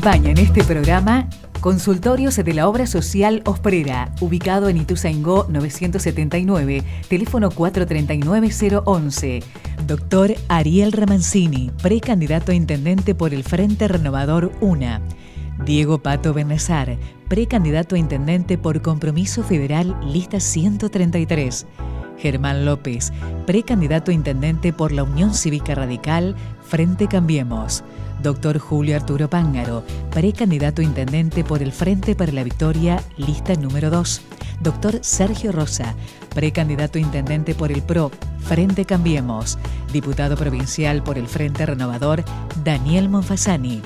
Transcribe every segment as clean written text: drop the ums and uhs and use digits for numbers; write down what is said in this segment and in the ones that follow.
acompaña en este programa Consultorios de la Obra Social Osprera, ubicado en Ituzaingó 979, teléfono 439-011. Doctor Ariel Ramancini, precandidato a intendente por el Frente Renovador UNA. Diego Pato Benezar, precandidato a intendente por Compromiso Federal, lista 133. Germán López, precandidato a intendente por la Unión Cívica Radical, Frente Cambiemos. Doctor Julio Arturo Pángaro, precandidato a intendente por el Frente para la Victoria, lista número 2. Doctor Sergio Rosa, precandidato a intendente por el PRO, Frente Cambiemos. Diputado provincial por el Frente Renovador, Daniel Monfasani.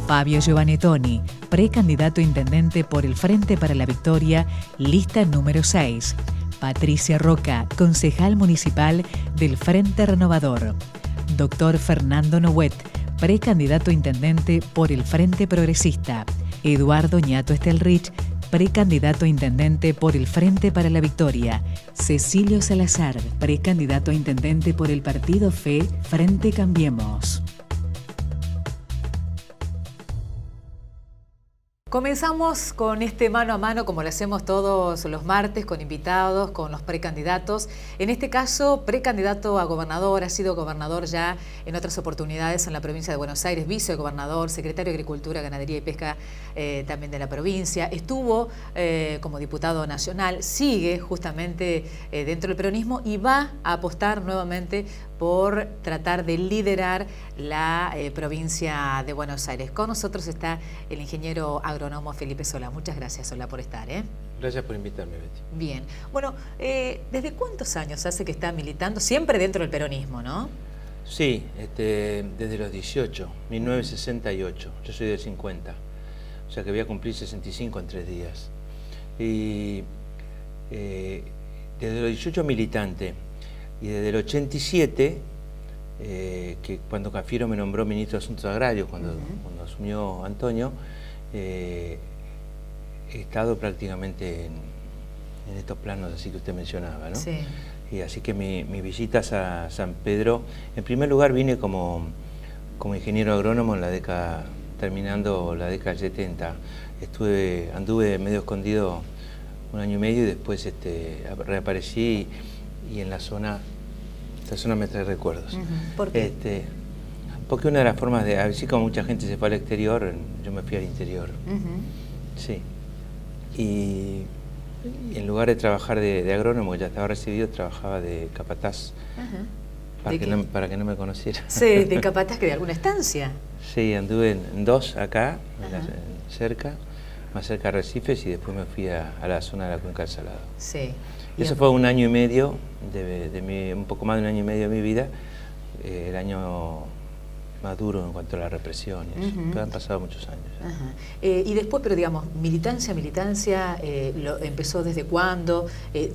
Fabio Giovanettoni, precandidato a intendente por el Frente para la Victoria, lista número 6. Patricia Roca, concejal municipal del Frente Renovador. Doctor Fernando Nouet, precandidato a intendente por el Frente Progresista. Eduardo Ñato Estelrich, precandidato a intendente por el Frente para la Victoria. Cecilio Salazar, precandidato a intendente por el Partido FE, Frente Cambiemos. Comenzamos con este mano a mano, como lo hacemos todos los martes, con invitados, con los precandidatos. En este caso, precandidato a gobernador, ha sido gobernador ya en otras oportunidades en la provincia de Buenos Aires, vicegobernador, secretario de Agricultura, Ganadería y Pesca también de la provincia. Estuvo como diputado nacional, sigue justamente dentro del peronismo y va a apostar nuevamente por tratar de liderar la provincia de Buenos Aires. Con nosotros está el ingeniero agrónomo Felipe Solá. Muchas gracias, Solá, por estar. Gracias por invitarme, Betty. Bien. Bueno, ¿desde cuántos años hace que está militando? Siempre dentro del peronismo, ¿no? Sí, desde los 18, 1968. Yo soy del 50. O sea que voy a cumplir 65 en 3 días. Y desde los 18 militante. Y desde el 87, que cuando Cafiero me nombró ministro de Asuntos Agrarios, cuando asumió Antonio, he estado prácticamente en estos planos así que usted mencionaba, ¿no? Sí. Y así que mis visitas a San Pedro, en primer lugar vine como ingeniero agrónomo en la década, terminando la década del 70. Anduve medio escondido 1 año y medio y después reaparecí. Y en esta zona me trae recuerdos. ¿Por qué? Porque una de las formas de, así como mucha gente se fue al exterior, yo me fui al interior. Sí. Y en lugar de trabajar de agrónomo, que ya estaba recibido, trabajaba de capataz. Para que no me conociera. Sí, de capataz, que de alguna estancia. Sí, anduve en 2 acá, cerca, más cerca de Arrecifes, y después me fui a la zona de la Cuenca del Salado. Sí. Y eso fue 1 año y medio, un poco más de 1 año y medio de mi vida, el año más duro en cuanto a la represión y eso. Pero han pasado muchos años. Y después, pero digamos, militancia, ¿empezó desde cuándo?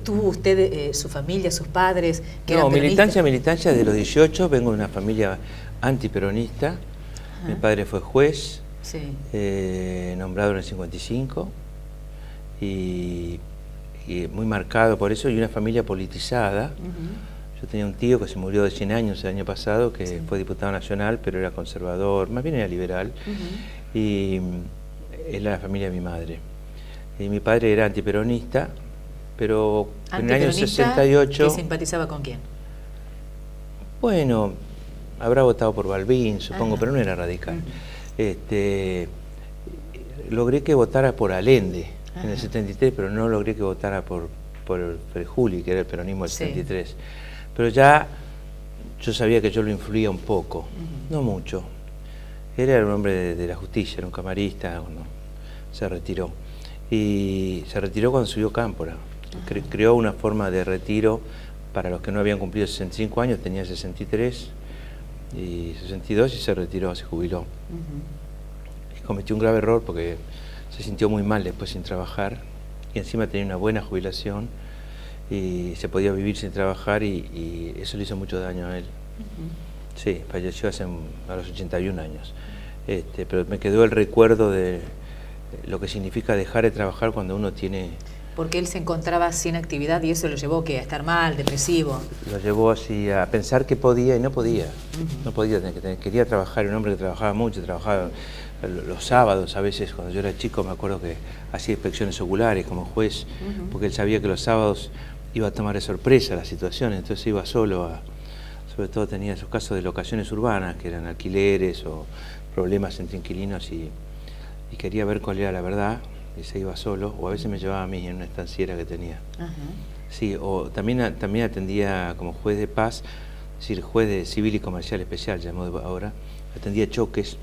¿Tuvo usted, su familia, sus padres? Que no, eran militancia de los 18, vengo de una familia antiperonista. Mi padre fue juez, sí. Nombrado en el 55, y muy marcado por eso, y una familia politizada. Yo tenía un tío que se murió de 100 años el año pasado, que fue diputado nacional, pero era conservador, más bien era liberal, y era la familia de mi madre. Y mi padre era antiperonista, pero en el año 68... ¿Que simpatizaba con quién? Bueno, habrá votado por Balbín, supongo, pero no era radical. Logré que votara por Allende en el 73, pero no logré que votara por Juli, que era el peronismo del 73. Pero ya yo sabía que yo lo influía un poco, no mucho. Él era un hombre de la justicia, era un camarista, cuando se retiró. Y se retiró cuando subió Cámpora. Creó una forma de retiro para los que no habían cumplido 65 años, tenía 63 y 62 y se retiró, se jubiló. Y cometió un grave error porque se sintió muy mal después sin trabajar y encima tenía una buena jubilación y se podía vivir sin trabajar y eso le hizo mucho daño a él. Sí, falleció a los 81 años. Pero me quedó el recuerdo de lo que significa dejar de trabajar cuando uno tiene Porque él se encontraba sin actividad y eso lo llevó ¿qué? A estar mal, depresivo. Lo llevó así a pensar que podía y no podía. No podía, quería trabajar, un hombre que trabajaba mucho, trabajaba los sábados, a veces cuando yo era chico me acuerdo que hacía inspecciones oculares como juez, porque él sabía que los sábados iba a tomar de sorpresa la situación, entonces iba solo sobre todo tenía esos casos de locaciones urbanas, que eran alquileres o problemas entre inquilinos y quería ver cuál era la verdad, y se iba solo, o a veces me llevaba a mí en una estanciera que tenía. Sí, o también atendía como juez de paz, es decir, juez de civil y comercial especial, llamó ahora, atendía choques.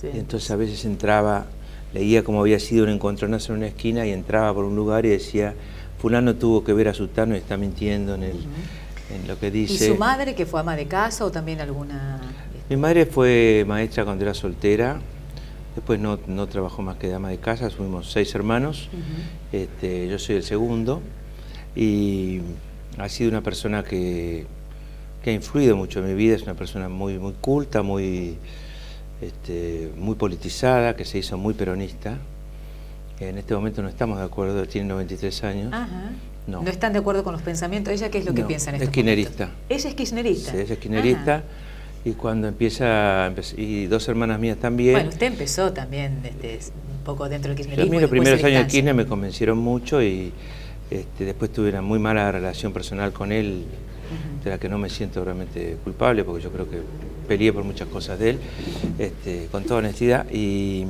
Y entonces a veces entraba, leía cómo había sido un encontronazo en una esquina y entraba por un lugar y decía, fulano tuvo que ver a sutano y está mintiendo en lo que dice. ¿Y su madre, que fue ama de casa o también alguna...? Mi madre fue maestra cuando era soltera, después no trabajó más que de ama de casa, fuimos 6 hermanos, yo soy el segundo, y ha sido una persona que ha influido mucho en mi vida, es una persona muy culta, muy politizada, que se hizo muy peronista. En este momento no estamos de acuerdo, tiene 93 años. No están de acuerdo con los pensamientos. ¿Ella qué es lo que piensa en estos kirchnerista. momentos? ¿Ella es kirchnerista? Sí, ella es kirchnerista. Y cuando y 2 hermanas mías también. Bueno, usted empezó también un poco dentro del kirchnerismo. A mí los primeros años de Kirchner me convencieron mucho y después tuve una muy mala relación personal con él, de la que no me siento realmente culpable, porque yo creo que peleé por muchas cosas de él, con toda honestidad. Y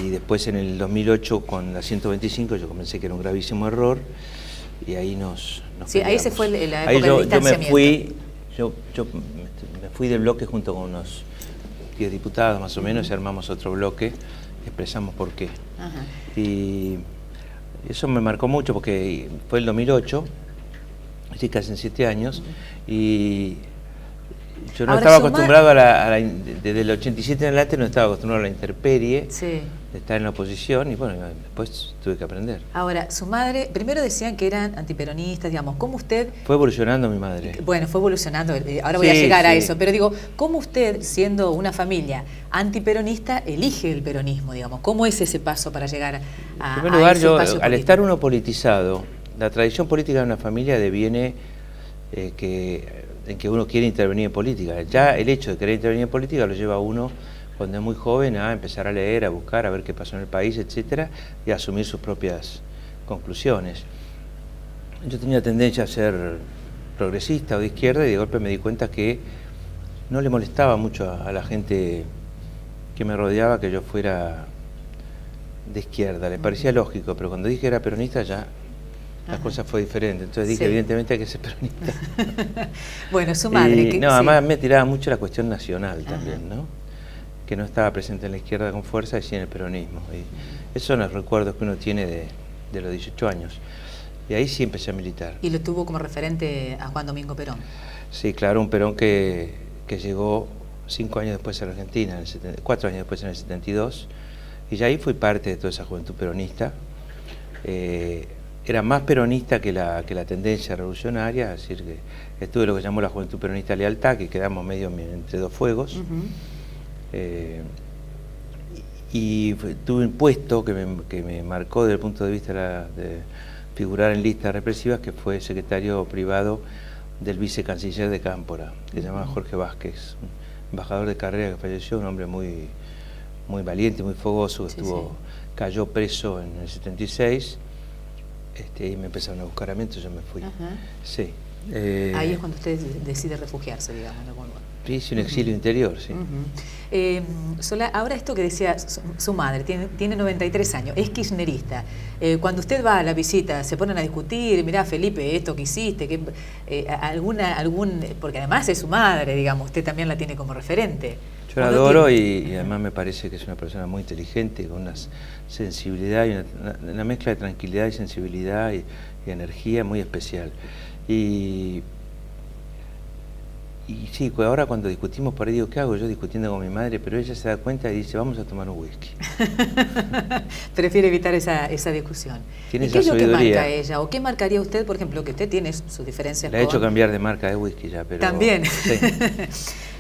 después en el 2008 con la 125 yo comencé que era un gravísimo error y ahí nos sí, ahí se fue la época ahí del distanciamiento. yo me fui del bloque junto con unos 10 diputados más o menos y armamos otro bloque, expresamos por qué. Y eso me marcó mucho porque fue el 2008, así casi en 7 años, y yo no estaba acostumbrado desde el 87 en adelante no estaba acostumbrado a la intemperie, de estar en la oposición, y bueno, después tuve que aprender. Ahora, su madre, primero decían que eran antiperonistas, digamos, ¿cómo usted...? Fue evolucionando mi madre. Bueno, fue evolucionando, ahora voy a llegar a eso, pero digo, ¿cómo usted, siendo una familia antiperonista, elige el peronismo, digamos? ¿Cómo es ese paso para llegar a En primer lugar, ese espacio político? Al estar uno politizado, la tradición política de una familia deviene en que uno quiere intervenir en política. Ya el hecho de querer intervenir en política lo lleva a uno, cuando es muy joven, a empezar a leer, a buscar, a ver qué pasó en el país, etcétera, y a asumir sus propias conclusiones. Yo tenía tendencia a ser progresista o de izquierda y de golpe me di cuenta que no le molestaba mucho a la gente que me rodeaba que yo fuera de izquierda. Le parecía lógico, pero cuando dije que era peronista ya la cosa fue diferente. Entonces dije, evidentemente hay que ser peronista. Bueno, su madre... además me tiraba mucho la cuestión nacional también, ¿no? Que no estaba presente en la izquierda con fuerza y sí en el peronismo. Y esos son los recuerdos que uno tiene de los 18 años. Y ahí sí empecé a militar. ¿Y lo tuvo como referente a Juan Domingo Perón? Sí, claro, un Perón que llegó 5 años después a la Argentina, 4 años después en el 72, y ya ahí fui parte de toda esa juventud peronista. Era más peronista que la tendencia revolucionaria, es decir, que estuve lo que llamó la juventud peronista lealtad, que quedamos medio entre dos fuegos. Y tuve un puesto que me marcó desde el punto de vista de figurar en listas represivas, que fue secretario privado del vicecanciller de Cámpora, que se llamaba Jorge Vázquez, un embajador de carrera que falleció, un hombre muy valiente, muy fogoso, cayó preso en el 76, y me empezaron a buscar a mí, entonces yo me fui. Sí. Ahí es cuando usted decide refugiarse, digamos, en algún lugar. Sí, un exilio interior, sí. Sola, ahora esto que decía su madre, tiene 93 años, es kirchnerista. Cuando usted va a la visita, se ponen a discutir, mirá Felipe, esto que hiciste, porque además es su madre, digamos, usted también la tiene como referente. Yo la adoro y además me parece que es una persona muy inteligente, con una sensibilidad y una mezcla de tranquilidad y sensibilidad y energía muy especial. Y sí, ahora cuando discutimos por ahí digo, ¿qué hago yo discutiendo con mi madre? Pero ella se da cuenta y dice, vamos a tomar un whisky. Prefiere evitar esa discusión. ¿Y qué es lo que marca ella? ¿O qué marcaría usted, por ejemplo, que usted tiene sus diferencias Le ha hecho cambiar de marca de whisky ya, pero... También. Sí.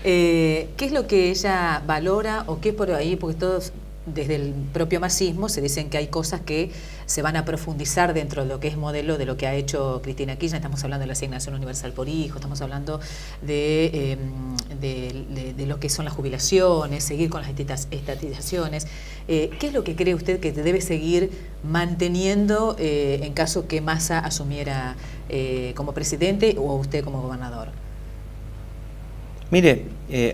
¿Qué es lo que ella valora o qué por ahí? Porque todos desde el propio masismo se dicen que hay cosas que se van a profundizar dentro de lo que es modelo de lo que ha hecho Cristina Kirchner. Estamos hablando de la asignación universal por hijo, estamos hablando de lo que son las jubilaciones, seguir con las estatizaciones. ¿Qué es lo que cree usted que debe seguir manteniendo en caso que Massa asumiera como presidente o usted como gobernador? Mire,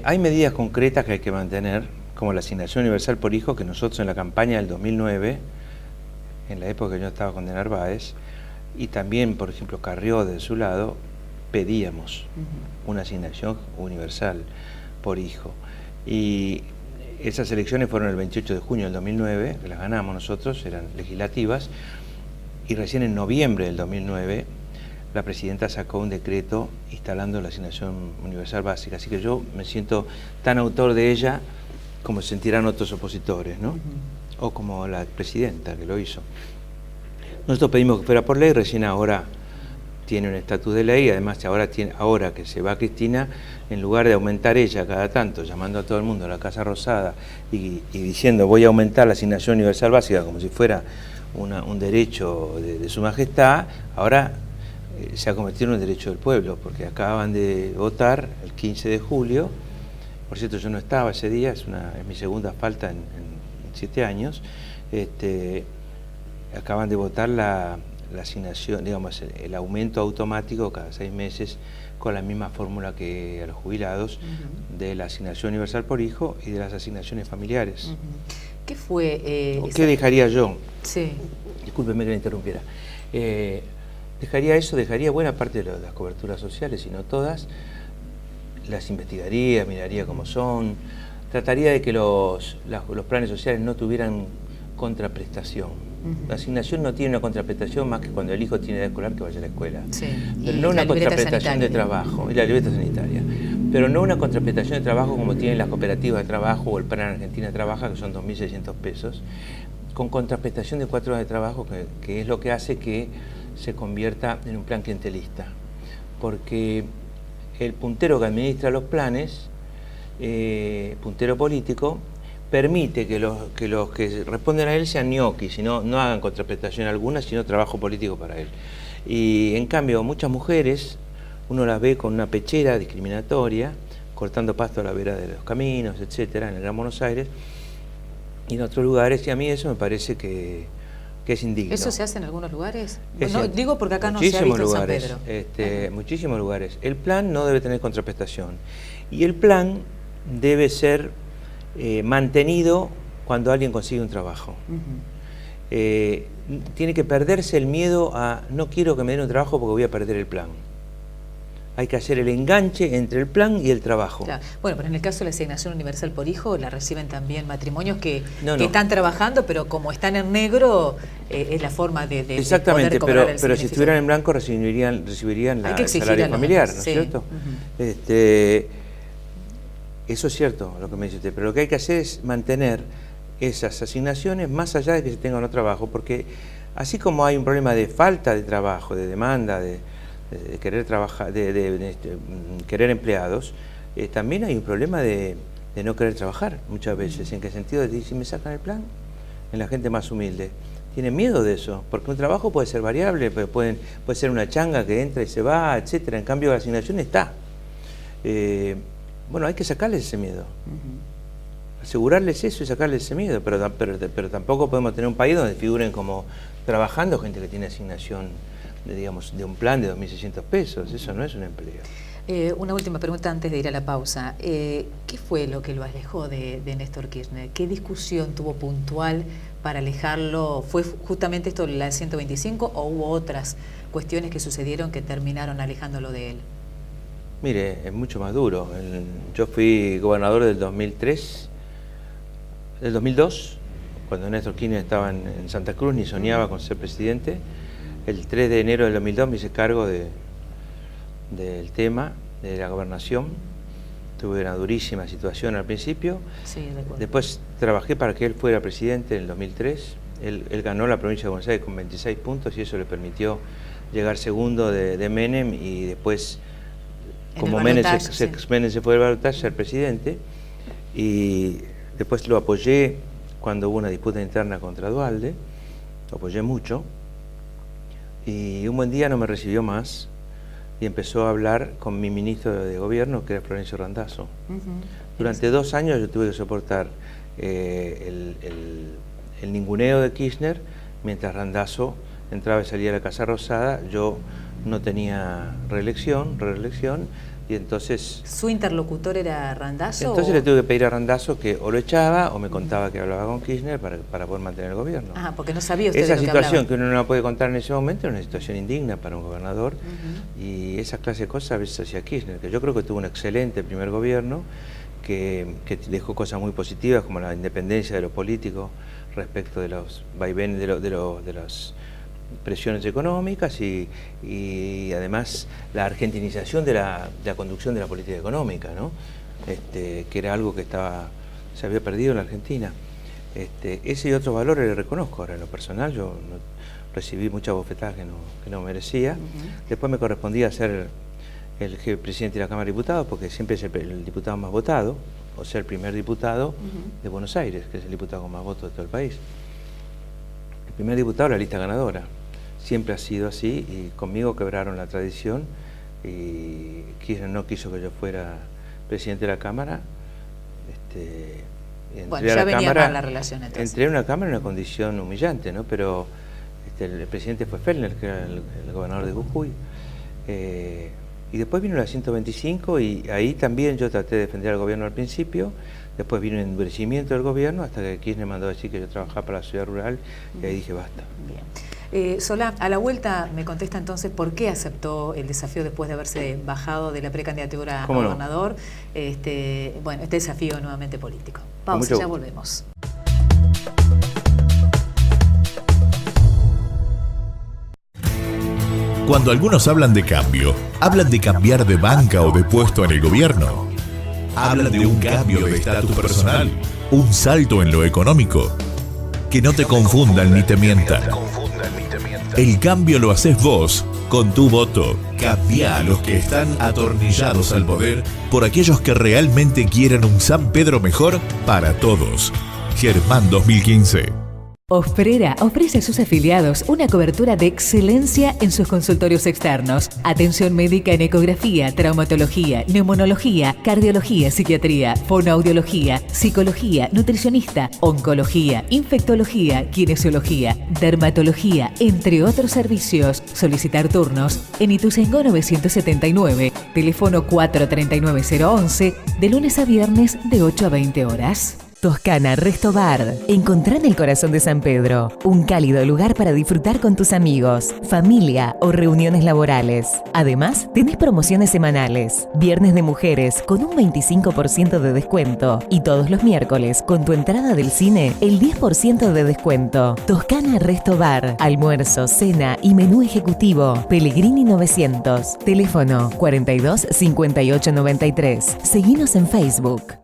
hay medidas concretas que hay que mantener, como la asignación universal por hijo, que nosotros en la campaña del 2009, en la época que yo estaba con de Narváez, y también, por ejemplo, Carrió de su lado, pedíamos una asignación universal por hijo. Y esas elecciones fueron el 28 de junio del 2009, que las ganamos nosotros, eran legislativas, y recién en noviembre del 2009 la presidenta sacó un decreto instalando la asignación universal básica. Así que yo me siento tan autor de ella como se sentirán otros opositores, ¿no? O como la presidenta que lo hizo. Nosotros pedimos que fuera por ley, recién ahora tiene un estatus de ley, además ahora que se va Cristina, en lugar de aumentar ella cada tanto, llamando a todo el mundo a la Casa Rosada y diciendo voy a aumentar la asignación universal básica como si fuera un derecho de su majestad, ahora se ha convertido en un derecho del pueblo, porque acaban de votar el 15 de julio, por cierto yo no estaba ese día, es mi segunda falta en 7 años, acaban de votar la asignación, digamos, el aumento automático cada 6 meses con la misma fórmula que a los jubilados de la asignación universal por hijo y de las asignaciones familiares. ¿Qué fue? ¿Qué dejaría yo? Sí. Discúlpeme que la interrumpiera. Dejaría buena parte de las coberturas sociales, si no todas, las investigaría, miraría cómo son, trataría de que los planes sociales no tuvieran contraprestación. La asignación no tiene una contraprestación más que cuando el hijo tiene edad escolar que vaya a la escuela. Sí. Pero no una contraprestación de trabajo, y la libreta sanitaria. Pero no una contraprestación de trabajo como tienen las cooperativas de trabajo o el Plan Argentina Trabaja, que son 2.600 pesos, con contraprestación de 4 horas de trabajo, que es lo que hace que se convierta en un plan clientelista. Porque el puntero que administra los planes, puntero político, permite que los que responden a él sean ñoquis, no hagan contraprestación alguna, sino trabajo político para él. Y en cambio, muchas mujeres, uno las ve con una pechera discriminatoria, cortando pasto a la vera de los caminos, etcétera, en el Gran Buenos Aires, y en otros lugares, y a mí eso me parece que es indigno. ¿Eso se hace en algunos lugares? No, digo porque acá no se ha visto en San Pedro. Muchísimos lugares. El plan no debe tener contraprestación. Y el plan debe ser mantenido cuando alguien consigue un trabajo. Tiene que perderse el miedo a no quiero que me den un trabajo porque voy a perder el plan. Hay que hacer el enganche entre el plan y el trabajo. Claro. Bueno, pero en el caso de la asignación universal por hijo, la reciben también matrimonios que están trabajando, pero como están en negro, es la forma de exactamente, poder cobrar pero si estuvieran en blanco recibirían el salario familiar, ¿no es cierto? Eso es cierto lo que me dice usted, pero lo que hay que hacer es mantener esas asignaciones más allá de que se tenga o no trabajo, porque así como hay un problema de falta de trabajo, de demanda, de querer trabajar, de querer empleados, también hay un problema de no querer trabajar muchas veces. ¿En qué sentido? De si me sacan el plan, en la gente más humilde. Tienen miedo de eso, porque un trabajo puede ser variable, puede ser una changa que entra y se va, etcétera. En cambio la asignación está. Bueno, hay que sacarles ese miedo. Asegurarles eso y sacarles ese miedo, pero tampoco podemos tener un país donde figuren como trabajando gente que tiene asignación de un plan de 2.600 pesos. Eso no es un empleo. Una última pregunta antes de ir a la pausa. ¿Qué fue lo que lo alejó de Néstor Kirchner? ¿Qué discusión tuvo puntual para alejarlo? ¿Fue justamente esto la 125 o hubo otras cuestiones que sucedieron que terminaron alejándolo de él? Mire, es mucho más duro. Yo fui gobernador del 2002, cuando Néstor Kirchner estaba en Santa Cruz, ni soñaba con ser presidente. El 3 de enero del 2002 me hice cargo del tema de la gobernación. Tuve una durísima situación al principio. Sí, de acuerdo. Después trabajé para que él fuera presidente en el 2003. Él ganó la provincia de Buenos Aires con 26 puntos y eso le permitió llegar segundo de Menem y después, como Menem se fue al balotaje, ser presidente. Y después lo apoyé cuando hubo una disputa interna contra Duhalde, lo apoyé mucho, y un buen día no me recibió más y empezó a hablar con mi ministro de gobierno, que era Florencio Randazzo. Durante 2 años yo tuve que soportar el ninguneo de Kirchner, mientras Randazzo entraba y salía de la Casa Rosada. Yo no tenía reelección, y entonces... ¿Su interlocutor era Randazzo? Entonces le tuve que pedir a Randazzo que o lo echaba o me contaba que hablaba con Kirchner para poder mantener el gobierno. Ah, porque no sabía usted Esa de lo situación que uno no la puede contar en ese momento era una situación indigna para un gobernador, y esa clase de cosas a veces hacía Kirchner, que yo creo que tuvo un excelente primer gobierno, que dejó cosas muy positivas como la independencia de los políticos respecto de los vaivenes de las presiones económicas y además la argentinización de la conducción de la política económica, ¿no? Que era algo que se había perdido en la Argentina. Ese y otros valores le reconozco ahora en lo personal. Yo recibí muchas bofetadas que no merecía. Después me correspondía ser el presidente de la Cámara de Diputados, porque siempre es el diputado más votado, o sea, el primer diputado de Buenos Aires, que es el diputado con más votos de todo el país. El primer diputado de la lista ganadora. Siempre ha sido así, y conmigo quebraron la tradición, y Kirchner no quiso que yo fuera presidente de la Cámara. Bueno, ya venía mal la relación entonces. Entré en una Cámara en una condición humillante, ¿no? Pero el presidente fue Fellner, que era el gobernador de Jujuy. Y después vino la 125, y ahí también yo traté de defender al gobierno al principio. Después vino un endurecimiento del gobierno, hasta que Kirchner mandó a decir que yo trabajaba para la ciudad rural, y ahí dije basta. Bien. Solá, a la vuelta me contesta entonces por qué aceptó el desafío después de haberse bajado de la precandidatura a gobernador. Bueno, este desafío nuevamente político. Pausa, ya volvemos. Cuando algunos hablan de cambio, hablan de cambiar de banca o de puesto en el gobierno. Hablan de un cambio de estatus personal, un salto en lo económico. Que no te confundan ni te mientan. El cambio lo haces vos, con tu voto. Cambia a los que están atornillados al poder por aquellos que realmente quieren un San Pedro mejor para todos. Germán 2015. Osprera ofrece a sus afiliados una cobertura de excelencia en sus consultorios externos. Atención médica en ecografía, traumatología, neumonología, cardiología, psiquiatría, fonoaudiología, psicología, nutricionista, oncología, infectología, kinesiología, dermatología, entre otros servicios. Solicitar turnos en Ituzaingó 979, teléfono 439-011, de lunes a viernes de 8 a 20 horas. Toscana Resto Bar. Encontrá en el corazón de San Pedro un cálido lugar para disfrutar con tus amigos, familia o reuniones laborales. Además, tenés promociones semanales. Viernes de mujeres con un 25% de descuento y todos los miércoles con tu entrada del cine el 10% de descuento. Toscana Resto Bar. Almuerzo, cena y menú ejecutivo. Pellegrini 900. Teléfono 42 58 93. Seguinos en Facebook.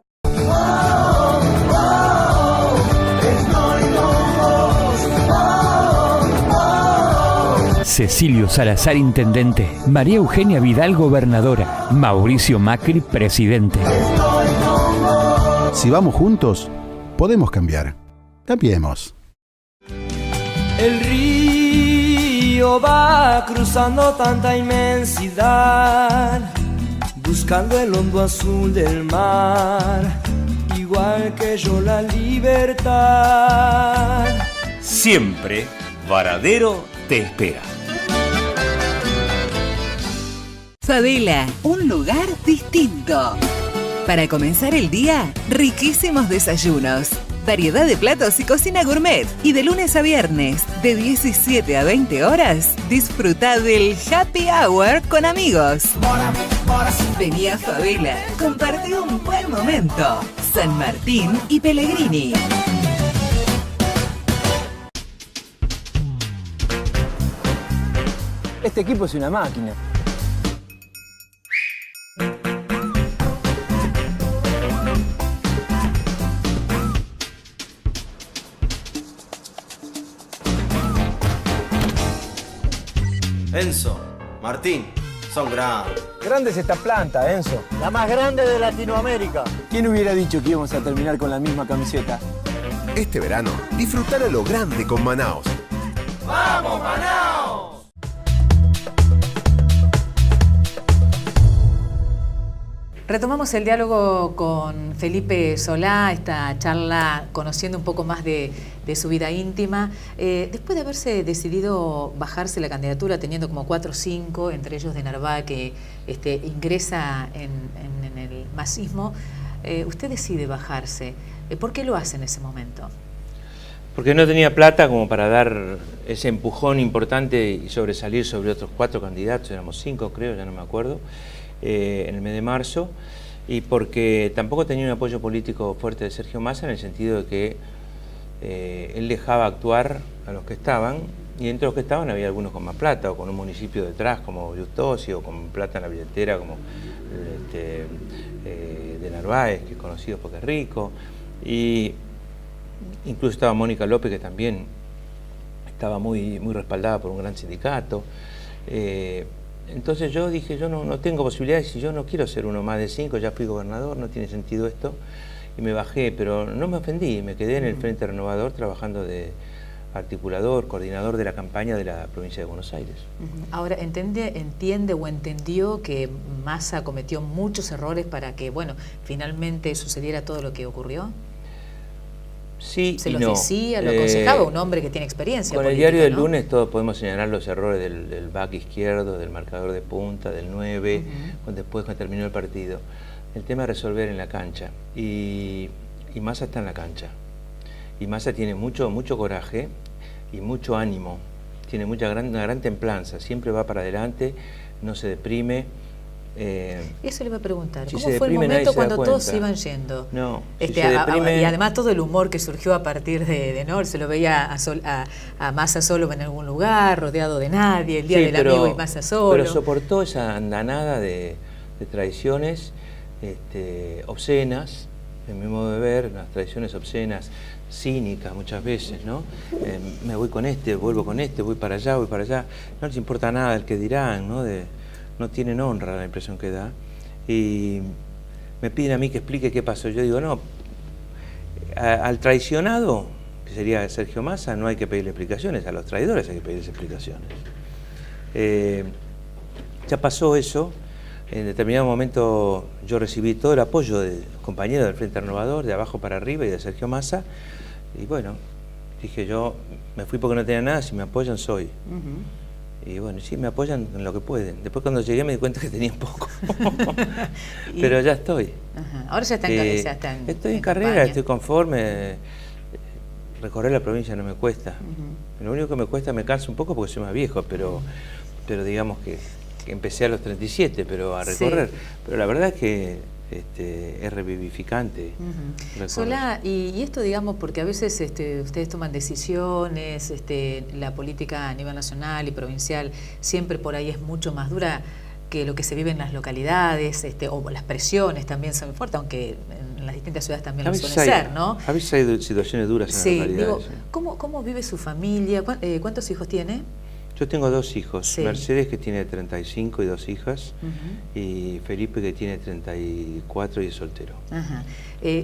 Cecilio Salazar, intendente. María Eugenia Vidal, gobernadora. Mauricio Macri, presidente. Si vamos juntos, podemos cambiar. Cambiemos. El río va cruzando tanta inmensidad, buscando el hondo azul del mar, igual que yo la libertad. Siempre Varadero te espera. Favela, un lugar distinto. Para comenzar el día, riquísimos desayunos, variedad de platos y cocina gourmet. Y de lunes a viernes, de 17 a 20 horas, disfruta del Happy Hour con amigos. Vení a Favela, compartí un buen momento. San Martín y Pellegrini. Este equipo es una máquina. Enzo, Martín, son grandes. Grande es esta planta, Enzo. La más grande de Latinoamérica. ¿Quién hubiera dicho que íbamos a terminar con la misma camiseta? Este verano, disfrutar a lo grande con Manaos. ¡Vamos, Manaos! Retomamos el diálogo con Felipe Solá, esta charla conociendo un poco más de su vida íntima. Después de haberse decidido bajarse la candidatura, teniendo como 4 o 5, entre ellos de Narváez, que ingresa en el masismo, usted decide bajarse. ¿Por qué lo hace en ese momento? Porque no tenía plata como para dar ese empujón importante y sobresalir sobre otros 4 candidatos, éramos 5 creo, ya no me acuerdo. En el mes de marzo, y porque tampoco tenía un apoyo político fuerte de Sergio Massa, en el sentido de que él dejaba actuar a los que estaban, y entre los que estaban había algunos con más plata, o con un municipio detrás como Justosi, o con plata en la billetera como de Narváez, que es conocido porque es rico, y incluso estaba Mónica López, que también estaba muy respaldada por un gran sindicato. Entonces yo dije, yo no tengo posibilidades, y yo no quiero ser uno más de 5, ya fui gobernador, no tiene sentido esto, y me bajé, pero no me ofendí, me quedé en el Frente Renovador trabajando de articulador, coordinador de la campaña de la provincia de Buenos Aires. Ahora, ¿entiende o entendió que Massa cometió muchos errores para que, bueno, finalmente sucediera todo lo que ocurrió? Sí, ¿Se y lo no. decía, lo aconsejaba un hombre que tiene experiencia Con política, el diario del ¿no? lunes todos podemos señalar los errores del back izquierdo, del marcador de punta, del 9, después cuando terminó el partido. El tema es resolver en la cancha, y Massa está en la cancha. Y Massa tiene mucho coraje y mucho ánimo, tiene una gran templanza, siempre va para adelante, no se deprime. Eso le iba a preguntar, si ¿cómo fue el momento cuando todos se iban yendo? No, y además todo el humor que surgió a partir de ¿no? Se lo veía a Massa solo en algún lugar, rodeado de nadie, el día del amigo y Massa solo. Pero soportó esa andanada de traiciones obscenas, en mi modo de ver, las traiciones obscenas, cínicas muchas veces, ¿no? Me voy con vuelvo con voy para allá, no les importa nada el que dirán, ¿no? No tienen honra, la impresión que da, y me piden a mí que explique qué pasó. Yo digo, no, al traicionado, que sería Sergio Massa, no hay que pedirle explicaciones, a los traidores hay que pedirles explicaciones. Ya pasó eso, en determinado momento yo recibí todo el apoyo de compañeros del Frente Renovador, de abajo para arriba, y de Sergio Massa, y bueno, dije yo, me fui porque no tenía nada, si me apoyan soy. Y bueno, sí, me apoyan en lo que pueden. Después cuando llegué me di cuenta que tenía poco. Pero ya estoy. Ahora ya está en estoy en carrera, estoy conforme. Recorrer la provincia no me cuesta. Lo único que me cuesta, me cansa un poco porque soy más viejo, pero digamos que empecé a los 37, pero a recorrer. Pero la verdad es que es revivificante. Solá, y esto digamos porque a veces ustedes toman decisiones, la política a nivel nacional y provincial siempre por ahí es mucho más dura que lo que se vive en las localidades, o las presiones también son fuertes, aunque en las distintas ciudades también lo suelen ser, ¿no? A veces hay situaciones duras en las localidades. Digo, ¿cómo vive su familia? ¿Cuántos hijos tiene? Yo tengo 2 hijos, Mercedes, que tiene 35 y 2 hijas, y Felipe, que tiene 34 y es soltero.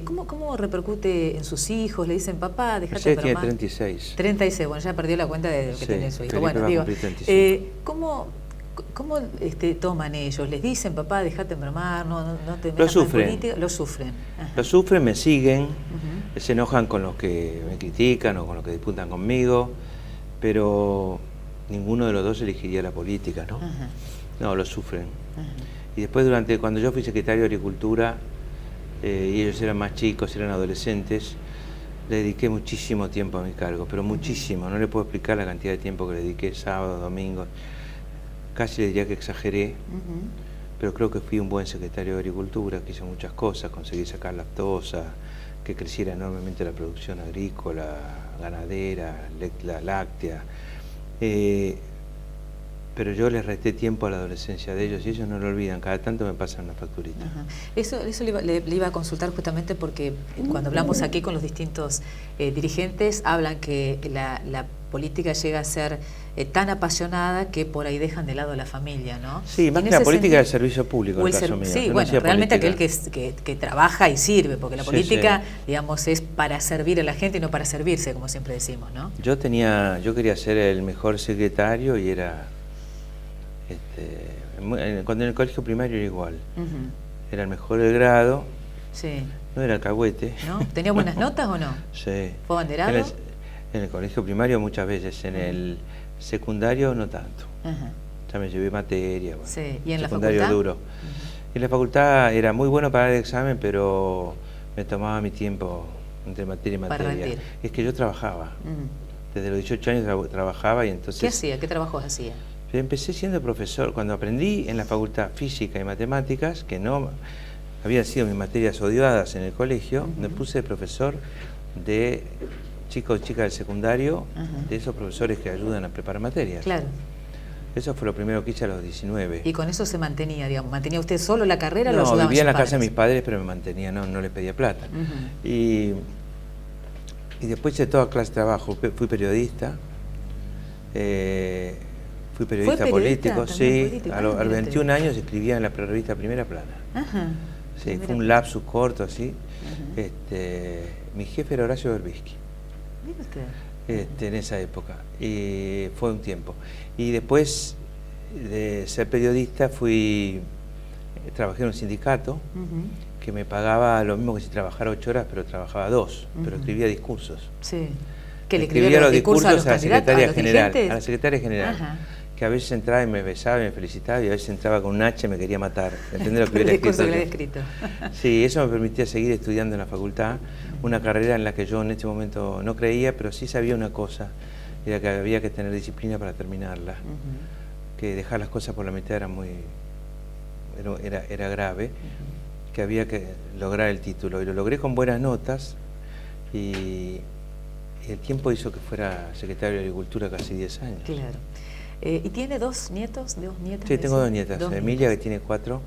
¿Cómo repercute en sus hijos? ¿Le dicen, papá, dejate Mercedes bromar? tiene 36. 36, bueno, ya perdió la cuenta de lo que tenía su hijo. Felipe Bueno, va digo, a cumplir 35. ¿cómo toman ellos? ¿Les dicen, papá, dejate bromar, no te metas Lo en sufren. política? Lo sufren. Lo sufren, me siguen, se enojan con los que me critican o con los que disputan conmigo, pero ninguno de los dos elegiría la política, ¿no? No, lo sufren. Y después, cuando yo fui secretario de Agricultura, y ellos eran más chicos, eran adolescentes, le dediqué muchísimo tiempo a mi cargo, pero muchísimo. No le puedo explicar la cantidad de tiempo que le dediqué, sábado, domingo. Casi le diría que exageré, pero creo que fui un buen secretario de Agricultura, que hizo muchas cosas, conseguí sacar lactosa, que creciera enormemente la producción agrícola, ganadera, la láctea. pero yo les resté tiempo a la adolescencia de ellos y ellos no lo olvidan, cada tanto me pasan una facturita. Ajá. Eso le iba a consultar justamente porque cuando hablamos aquí con los distintos dirigentes, hablan que la política llega a ser tan apasionada que por ahí dejan de lado a la familia, ¿no? Sí, más que la política del servicio público, en el caso mío. Sí, bueno, realmente aquel que trabaja y sirve, porque la política, digamos, es para servir a la gente y no para servirse, como siempre decimos, ¿no? Yo quería ser el mejor secretario y era... cuando en el colegio primario era igual. Era el mejor del grado, no era alcahuete. ¿No? ¿Tenía buenas notas o no? Sí. ¿Fue abanderado? En el colegio primario muchas veces, en el secundario no tanto. Ya me llevé materia. Bueno, sí. ¿Y en la secundario facultad? Duro. En la facultad era muy bueno para el examen, pero me tomaba mi tiempo entre materia y materia. Para rendir. Es que yo trabajaba. Desde los 18 años trabajaba y entonces... ¿Qué hacía? ¿Qué trabajos hacía? Yo empecé siendo profesor. Cuando aprendí en la facultad física y matemáticas, que no habían sido mis materias odiadas en el colegio, me puse de profesor de chicos y chicas del secundario, de esos profesores que ayudan a preparar materias. Claro. Eso fue lo primero que hice a los 19. ¿Y con eso se mantenía, digamos? ¿Mantenía usted solo la carrera o lo No, ayudaban vivía en la sus casa de padres? mis padres, pero me mantenía, no les pedía plata. Y después hice toda clase de trabajo. Fui periodista. Fui periodista político, sí. Político, a los 21 años escribía en la revista Primera Plana. Sí, fue un lapsus corto así. Mi jefe era Horacio Berbisky. Mire usted. En esa época, y fue un tiempo. Y después de ser periodista trabajé en un sindicato que me pagaba lo mismo que si trabajara 8 horas, pero trabajaba 2, pero escribía discursos. Sí. ¿Que le escribía los discursos a la secretaria general, que a veces entraba y me besaba y me felicitaba, y a veces entraba con un hacha y me quería matar. ¿Entendés lo que hubiera escrito? Sí, eso me permitía seguir estudiando en la facultad, una carrera en la que yo en este momento no creía, pero sí sabía una cosa, era que había que tener disciplina para terminarla, que dejar las cosas por la mitad era grave, que había que lograr el título, y lo logré con buenas notas, y el tiempo hizo que fuera secretario de Agricultura casi 10 años. Claro. ¿Y tiene dos nietos? Sí, tengo 2 nietas. Emilia, nietas. Que tiene 4,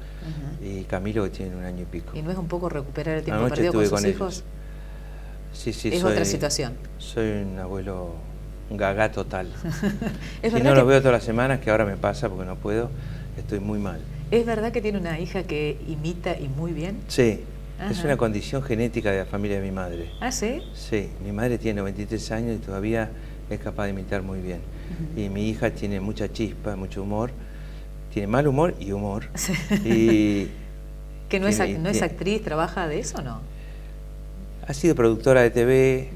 y Camilo, que tiene 1 año y pico. ¿Y no es un poco recuperar el tiempo Anoche perdido con estuve sus con hijos? ellos. Sí, es otra situación. Soy un abuelo gaga total. ¿Es si no los veo todas las semanas, que ahora me pasa porque no puedo, estoy muy mal. ¿Es verdad que tiene una hija que imita y muy bien? Sí. Es una condición genética de la familia de mi madre. ¿Ah, sí? Sí, mi madre tiene 93 años y todavía es capaz de imitar muy bien. Y mi hija tiene mucha chispa, mucho humor, tiene mal humor y humor. Sí. Y ¿Que no es actriz, trabaja de eso o no? Ha sido productora de TV,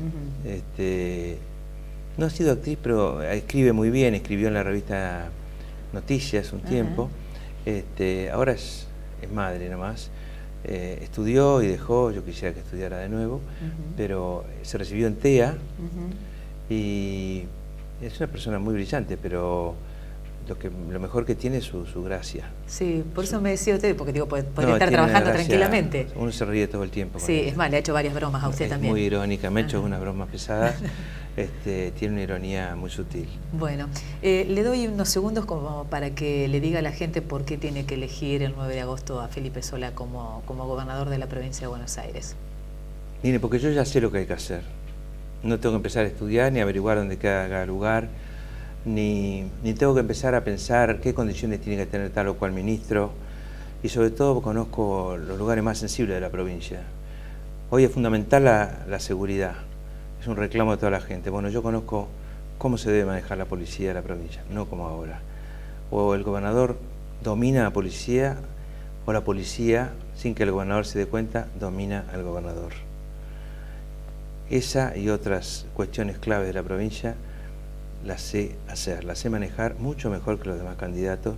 no ha sido actriz, pero escribe muy bien, escribió en la revista Noticias un tiempo. Ahora es madre nomás. Estudió y dejó, yo quisiera que estudiara de nuevo, pero se recibió en TEA y es una persona muy brillante, pero lo mejor que tiene es su gracia. Sí, por eso me decía usted, porque digo, podría estar trabajando tranquilamente. Uno se ríe todo el tiempo. Sí, es más, le ha hecho varias bromas a usted también. Muy irónica, me ha hecho unas bromas pesadas. Tiene una ironía muy sutil. Bueno, le doy unos segundos como para que le diga a la gente por qué tiene que elegir el 9 de agosto a Felipe Solá como gobernador de la provincia de Buenos Aires. Mire, porque yo ya sé lo que hay que hacer. No tengo que empezar a estudiar ni averiguar dónde cada lugar, ni tengo que empezar a pensar qué condiciones tiene que tener tal o cual ministro, y sobre todo conozco los lugares más sensibles de la provincia. Hoy es fundamental la seguridad. Es un reclamo de toda la gente. Bueno, yo conozco cómo se debe manejar la policía de la provincia, no como ahora. O el gobernador domina a la policía, o la policía, sin que el gobernador se dé cuenta, domina al gobernador. Esa y otras cuestiones claves de la provincia las sé hacer, las sé manejar mucho mejor que los demás candidatos.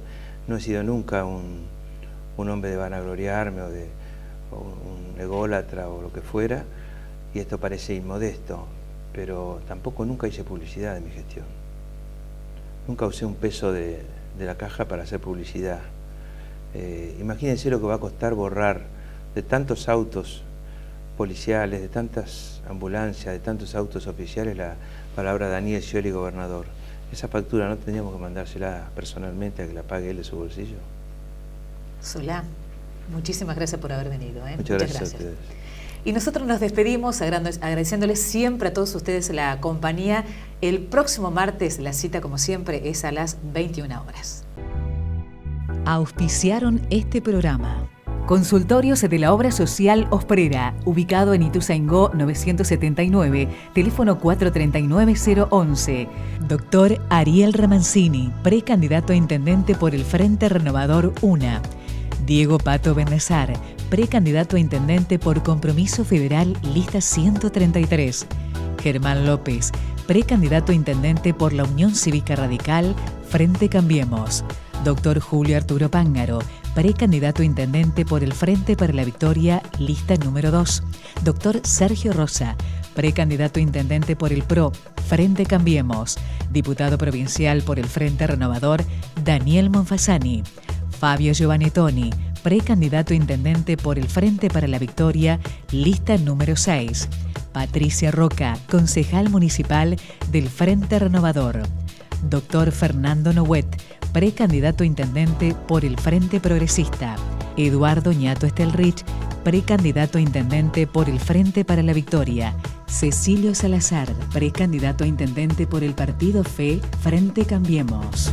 No he sido nunca un hombre de vanagloriarme o un ególatra o lo que fuera, y esto parece inmodesto, pero tampoco nunca hice publicidad en mi gestión. Nunca usé un peso de la caja para hacer publicidad. Imagínense lo que va a costar borrar de tantos autos policiales, de tantas ambulancias, de tantos autos oficiales, la palabra Daniel Scioli, gobernador. esa factura no tendríamos que mandársela personalmente a que la pague él de su bolsillo. Solá, muchísimas gracias por haber venido. Muchas gracias a ustedes. Y nosotros nos despedimos agradeciéndoles siempre a todos ustedes la compañía. El próximo martes la cita, como siempre, es a las 21 horas. Auspiciaron este programa. Consultorios de la Obra Social Osprera, ubicado en Ituzaingó 979, teléfono 439-011. Doctor Ariel Ramancini, precandidato a intendente por el Frente Renovador UNA. Diego Pato Benezar, precandidato a intendente por Compromiso Federal, lista 133. Germán López, precandidato a intendente por la Unión Cívica Radical, Frente Cambiemos. Doctor Julio Arturo Pángaro, precandidato a intendente por el Frente para la Victoria, lista número 2. Doctor Sergio Rosa, precandidato a intendente por el PRO, Frente Cambiemos. Diputado provincial por el Frente Renovador, Daniel Monfasani. Fabio Giovanettoni, precandidato a intendente por el Frente para la Victoria, lista número 6. Patricia Roca, concejal municipal del Frente Renovador. Doctor Fernando Nouet, precandidato a intendente por el Frente Progresista. Eduardo Ñato Estelrich, precandidato a intendente por el Frente para la Victoria. Cecilio Salazar, precandidato a intendente por el Partido Fe, Frente Cambiemos.